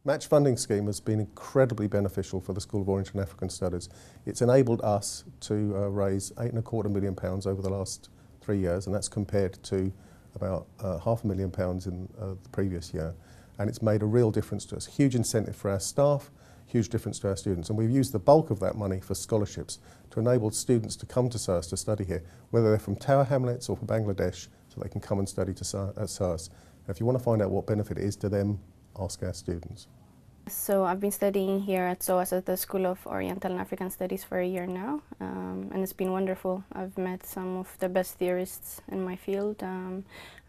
Match funding scheme has been incredibly beneficial for the School of Oriental and African Studies. It's enabled us to raise £8.25 million over the last 3 years, and that's compared to about £500,000 in the previous year. And it's made a real difference to us. Huge incentive for our staff, huge difference to our students. And we've used the bulk of that money for scholarships to enable students to come to SOAS to study here, whether they're from Tower Hamlets or from Bangladesh, so they can come and study at SOAS. And if you want to find out what benefit it is to them, ask our students. So I've been studying here at SOAS at the School of Oriental and African Studies for a year now, and it's been wonderful. I've met some of the best theorists in my field,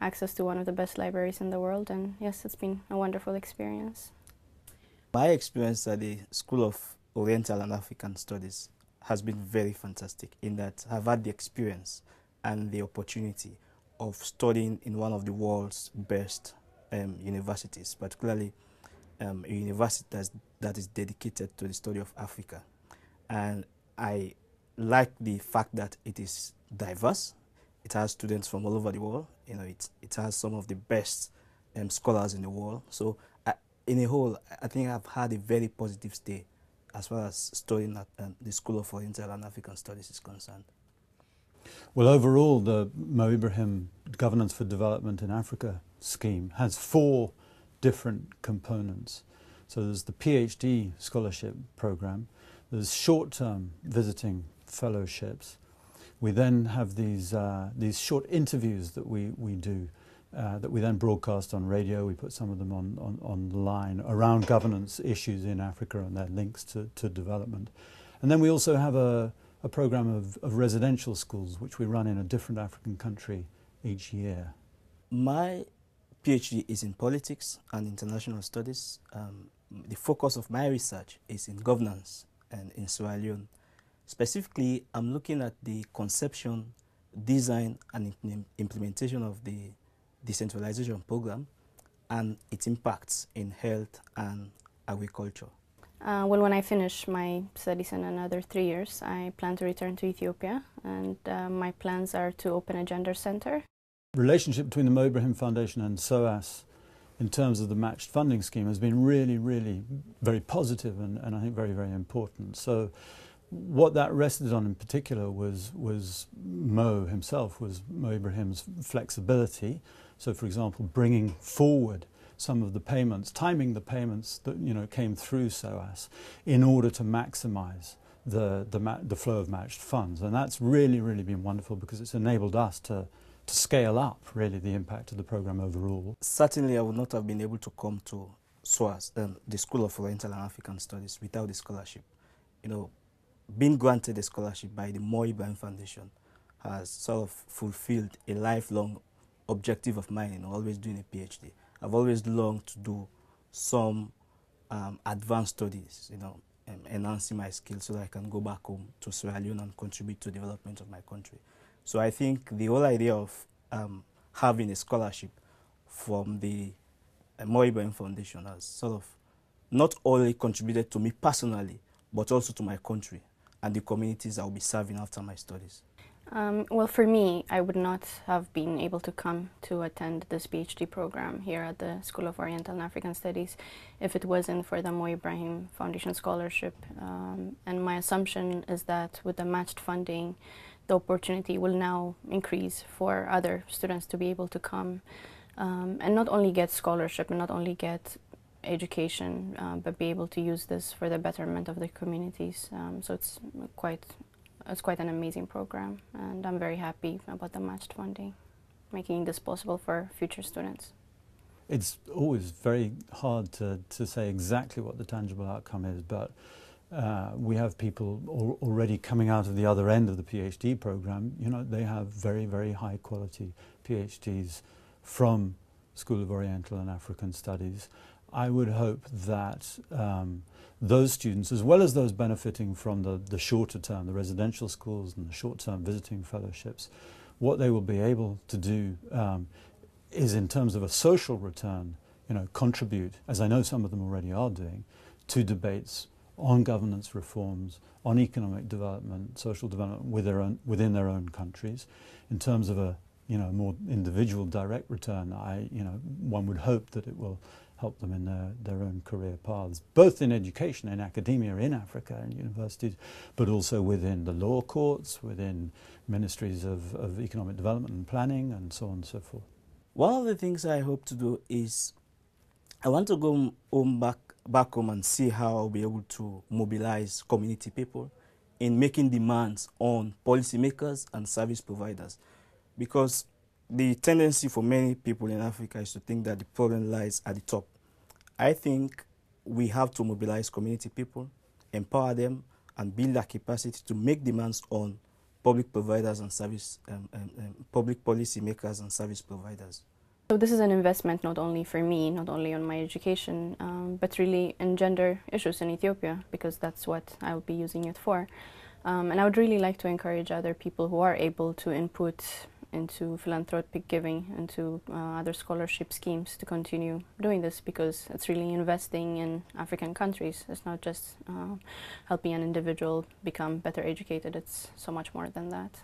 access to one of the best libraries in the world, and yes, it's been a wonderful experience. My experience at the School of Oriental and African Studies has been very fantastic in that I've had the experience and the opportunity of studying in one of the world's best universities, particularly a university that is dedicated to the study of Africa. And I like the fact that it is diverse. It has students from all over the world. You know, it has some of the best scholars in the world. So in a whole, I think I've had a very positive stay as far as studying at the School of Oriental and African Studies is concerned. Well, overall, the Mo Ibrahim Governance for Development in Africa scheme has 4 different components. So there's the PhD scholarship program, there's short-term visiting fellowships. We then have these short interviews that we do, that we then broadcast on radio. We put some of them online around governance issues in Africa and their links to development. And then we also have a program of residential schools which we run in a different African country each year. My PhD is in politics and international studies. The focus of my research is in governance and in Sierra Leone. Specifically, I'm looking at the conception, design and implementation of the decentralization program and its impacts in health and agriculture. Well, when I finish my studies in another 3 years, I plan to return to Ethiopia, and my plans are to open a gender center. The relationship between the Mo Ibrahim Foundation and SOAS in terms of the matched funding scheme has been really, really very positive and I think very, very important. So what that rested on in particular was Mo himself, was Mo Ibrahim's flexibility. So for example, bringing forward some of the payments, timing the payments that came through SOAS in order to maximize the flow of matched funds. And that's really, really been wonderful because it's enabled us to scale up really the impact of the program overall. Certainly I would not have been able to come to SOAS, the School of Oriental and African Studies, without the scholarship. You know, being granted a scholarship by the Mo Ibrahim Foundation has sort of fulfilled a lifelong objective of mine, always doing a PhD. I've always longed to do some advanced studies, enhancing my skills so that I can go back home to Sierra Leone and contribute to the development of my country. So I think the whole idea of having a scholarship from the Mo Ibrahim Foundation has sort of not only contributed to me personally, but also to my country and the communities I will be serving after my studies. Well, for me, I would not have been able to come to attend this PhD program here at the School of Oriental and African Studies if it wasn't for the Mo Ibrahim Foundation scholarship. And my assumption is that with the matched funding, the opportunity will now increase for other students to be able to come and not only get scholarship and not only get education, but be able to use this for the betterment of their communities. So it's quite an amazing program, and I'm very happy about the matched funding, making this possible for future students. It's always very hard to say exactly what the tangible outcome is, but we have people already coming out of the other end of the PhD program. They have very, very high quality PhDs from School of Oriental and African Studies. I would hope that those students, as well as those benefiting from the shorter term, the residential schools and the short-term visiting fellowships, what they will be able to do is, in terms of a social return, contribute, as I know some of them already are doing, to debates on governance reforms, on economic development, social development within their own countries. In terms of a more individual direct return, one would hope that it will help them in their own career paths, both in education, in academia, in Africa, and universities, but also within the law courts, within ministries of economic development and planning, and so on and so forth. One of the things I hope to do is I want to go back home and see how I'll be able to mobilize community people in making demands on policymakers and service providers, because the tendency for many people in Africa is to think that the problem lies at the top. I think we have to mobilize community people, empower them, and build their capacity to make demands on public providers and service, public policy makers and service providers. So this is an investment not only for me, not only on my education, but really in gender issues in Ethiopia, because that's what I'll be using it for. And I would really like to encourage other people who are able to input into philanthropic giving, into other scholarship schemes, to continue doing this, because it's really investing in African countries. It's not just helping an individual become better educated, it's so much more than that.